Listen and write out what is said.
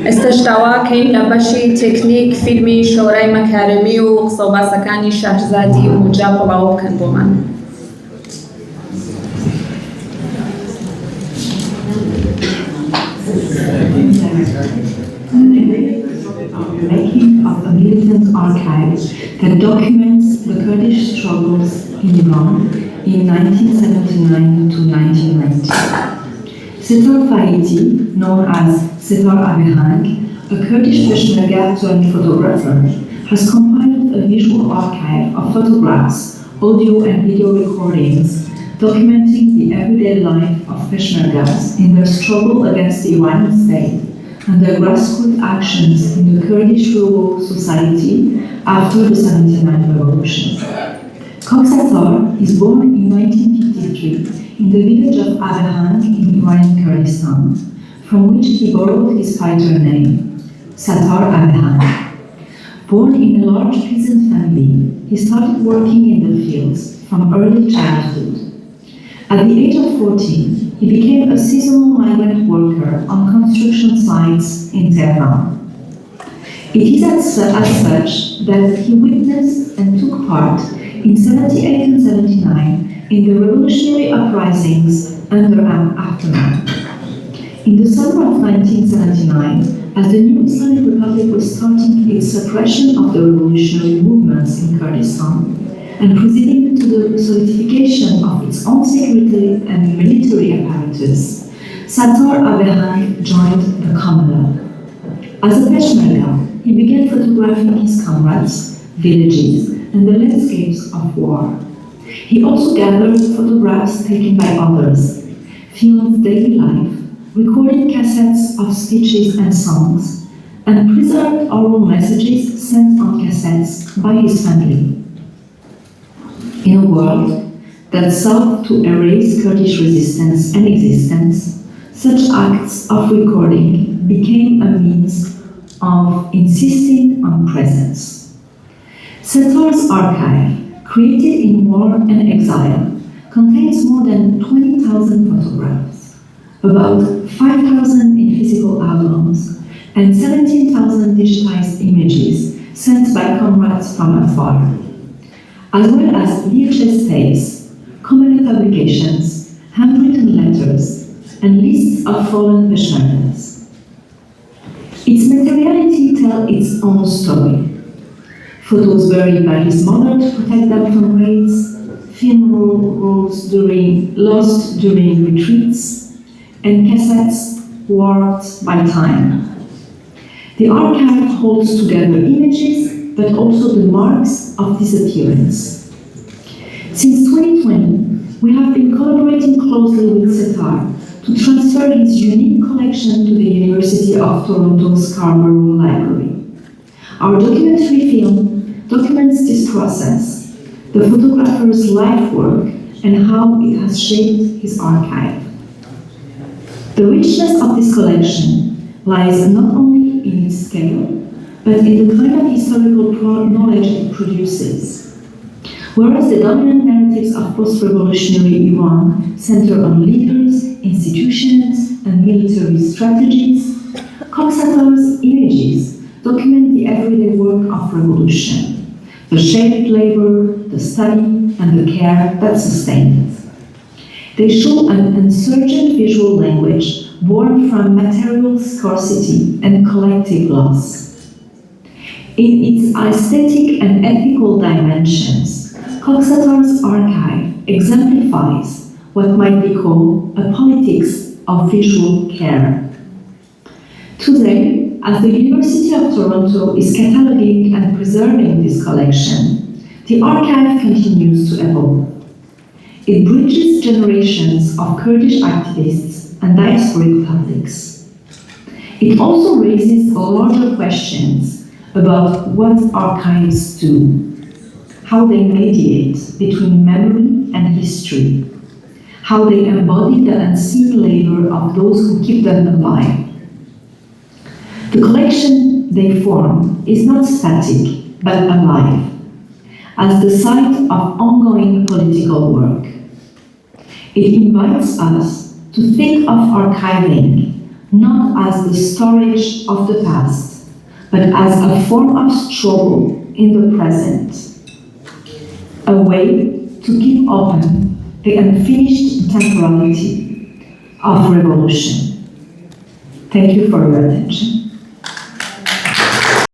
استشتوا کەین لە بەشی تێکنیک فیلمی شۆرەی مەکارەمی و قسەوباسەکانی شاهزادی و موجا بڵاو بکەن بۆمان. Making of a militant archive that documents the Kurdish struggles in Iran in 1979 to 1990. Setar Faidi, known as Setar Abehang, a Kurdish Peshmerga turned photographer, has compiled a visual archive of photographs, audio and video recordings documenting the everyday life of Peshmergas in their struggle against the Iranian state and their grassroots actions in the Kurdish rural society after the 79 revolution. Koksatar is born in 1953 in the village of Abehang in Iranian Kurdistan, from which he borrowed his fighter name, Satar Abehang. Born in a large peasant family, he started working in the fields from early childhood. At the age of 14, he became a seasonal migrant worker on construction sites in Tehran. It is as such that he witnessed and took part in 78 and 79 in the revolutionary uprisings under aftermath. In the summer of 1979, as the new Islamic Republic was starting its suppression of the revolutionary movements in Kurdistan and proceeding to the solidification of its own security and military apparatus, Satar Abehang joined the Kamala. As a Peshmerga, he began photographing his comrades, villages, and the landscapes of war. He also gathered photographs taken by others, filmed daily life, recorded cassettes of speeches and songs, and preserved oral messages sent on cassettes by his family. In a world that sought to erase Kurdish resistance and existence, such acts of recording became a means of insisting on presence. Satar's archive, created in war and exile, contains more than 20,000 photographs, about 5,000 in physical albums, and 17,000 digitized images sent by comrades from afar, as well as VHS tapes, communal publications, handwritten letters, and lists of fallen Peshmergas. Its materiality tells its own story. Photos buried by his mother to protect them from raids, film rolls lost during retreats, and cassettes warped by time. The archive holds together images, but also the marks of disappearance. Since 2020, we have been collaborating closely with Setar to transfer his unique collection to the University of Toronto Scarborough Library. Our documentary film documents this process, the photographer's life work, and how it has shaped his archive. The richness of this collection lies not only in its scale, but in the kind of historical knowledge it produces. Whereas the dominant narratives of post-revolutionary Iran center on leaders, institutions, and military strategies, Koksatar's images document the everyday work of revolution, the shared labor, the study, and the care that sustained it. They show an insurgent visual language born from material scarcity and collective loss. In its aesthetic and ethical dimensions, Koksatar's archive exemplifies what might be called a politics of visual care. Today, as the University of Toronto is cataloging and preserving this collection, the archive continues to evolve. It bridges generations of Kurdish activists and diasporic publics. It also raises larger questions about what archives do, how they mediate between memory and history, how they embody the unseen labor of those who keep them alive. The collection they form is not static, but alive, as the site of ongoing political work. It invites us to think of archiving not as the storage of the past, but as a form of struggle in the present, a way to keep open the unfinished temporality of revolution. Thank you for your attention.